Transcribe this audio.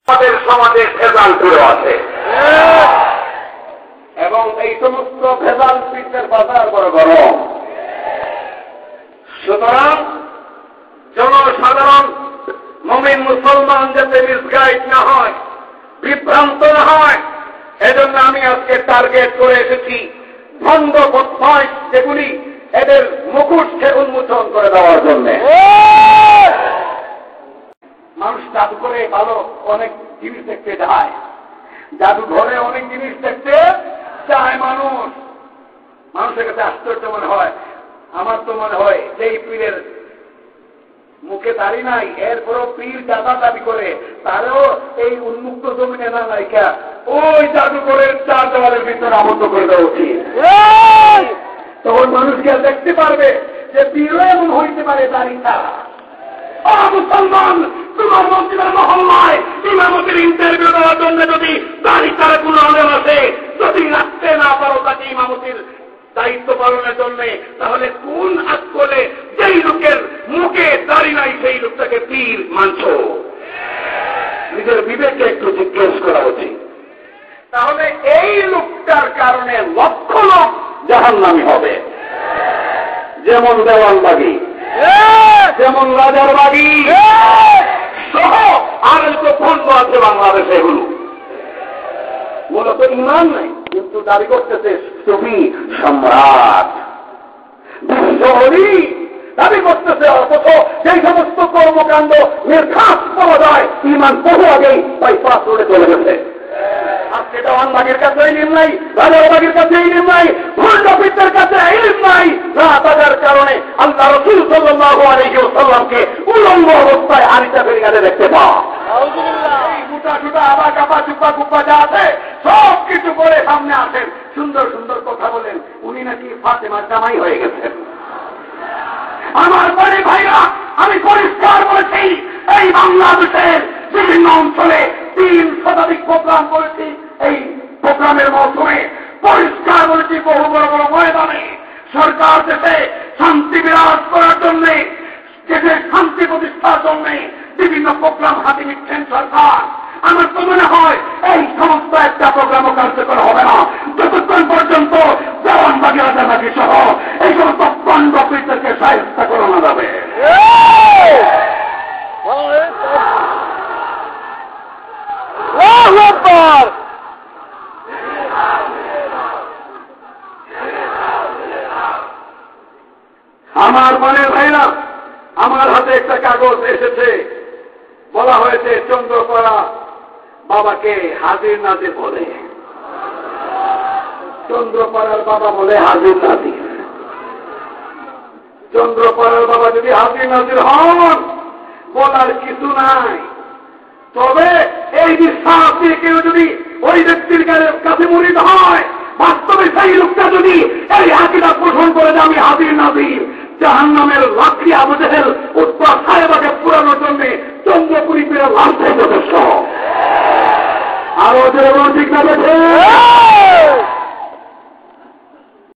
আমাদের সমাজে ভেজাল করে আছে এবং এই সমস্ত ভেজাল পিঠের বাজার বড় গরম। সুতরাং জনসাধারণ মুমিন মুসলমান যাতে মিসগাইড না হয়, বিভ্রান্ত না হয়, এজন্য আমি আজকে টার্গেট করে এসেছি ভণ্ড বদমাইশ যেগুলি এদের মুখোশকে উন্মোচন করে দেওয়ার জন্য। মানুষ জাদুঘরে ভালো অনেক জিনিস দেখতে যায়, জাদুঘরে অনেক জিনিস দেখতে চায় মানুষ। মানুষের কাছে আশ্চর্য মনে হয়, আমার তো মনে হয় সেই পীরের মুখে দাড়ি নাই, এরপরও পীর দাদা দাবি করে, তারও এই উন্মুক্ত জমিনে না নাইকা ওই জাদুঘরের চার দেওয়ালের ভিতরে আবদ্ধ করে দেওয়া উচিত। তখন মানুষকে দেখতে পারবে যে পীরও এমন হইতে পারে দাড়ি ছাড়া। মুসলমান, তোমার মসজিদের মহল্লায় ইমামতির ইন্টারভিউ দেওয়ার জন্য যদি দাড়ি ছাড়া কোনো আলেম আছে, যদি রাখতে না পারো তাকে ইমামতির দায়িত্ব পালনের জন্য, তাহলে কোন আকলে যেই লোকের মুখে দাড়ি নাই সেই লোকটাকে পীর মানছ? নিজের বিবেককে একটু জিজ্ঞেস করা উচিত। তাহলে এই লোকটার কারণে লক্ষ লোক জাহান্নামী হবে, যেমন দেওয়ানবাগী, যেমন রাজারবাগী সহ আর তো ভণ্ড আছে বাংলাদেশে। এগুলো মূলত ইমান নাই, কিন্তু দাবি করতেছে সুফি সম্রাট, বিশ্বহরি দাবি করতেছে। অথচ সেই সমস্ত কর্মকাণ্ড নির্ঘাত পাওয়া যায় ইমান বহু আগেই বাইপাস রোডে চলে গেছে। আজকে দেওয়ানবাগীর কাছে ইলম নাই, রাজারবাগীর কাছে ইলম নাই, ভণ্ডপীরদের কাছে ইলম নাই, না থাকার কারণে আল্লাহ রাসূল সাল্লাল্লাহু আলাইহি ওয়াসাল্লামকে উলঙ্গ অবস্থায় আরিতা ফেরিঘাটে দেখতে পাওয়া। গুটা টুটা আবা কাপা চুপা কুপা যা আছে সব কিছু করে সামনে আসেন, সুন্দর সুন্দর কথা বলেন, উনি নাকি ফাতেমার জামাই হয়ে গেছেন। আমার বড় ভাইরা, আমি পরিষ্কার বলেছি, এই বাংলাদেশের বিভিন্ন অঞ্চলে 3 শতাধিক প্রোগ্রাম করেছি। এই প্রোগ্রামের মৌসুমে পরিষ্কার বলেছি, বহু বড় বড় ময়দানে সরকার দেশে শান্তি বিরাজ করার জন্য, দেশের শান্তি প্রতিষ্ঠার জন্য বিভিন্ন প্রোগ্রাম হাতে নিচ্ছেন সরকার। আমার তো মনে হয় এই সমস্ত একটা প্রোগ্রামও কার্যকর হবে না যতক্ষণ পর্যন্ত দেওয়ানবাগী, রাজারবাগী সহ এই সমস্ত ভণ্ডপীরদেরকে শায়েস্তা করানো যাবে। আমার মনের ভাইরা, আমার হাতে একটা কাগজ এসেছে, বলা হয়েছে চন্দ্রকোনা বাবাকে হাজির নাজির বলে। চন্দ্রপাড়ার বাবা বলে হাজির নাজির। চন্দ্রপাড়ার বাবা যদি হাজির নাজির হন, বলার কিছু নাই। তবে এই বিশ্বাস দিয়ে কেউ যদি ওই ব্যক্তির কাছে মুরিদ হয়, বাস্তবে সেই লোকটা যদি এই আকীদা পোষণ করে যে আমি হাজির নাজির, জাহান্নামের লাকড়ি আবু জেহেল উৎপা সাহেবাকে পুরানোর জন্য চন্দ্রপুরী পেয়ে লাভ যথেষ্ট। আরো যে ঠিক না দেখে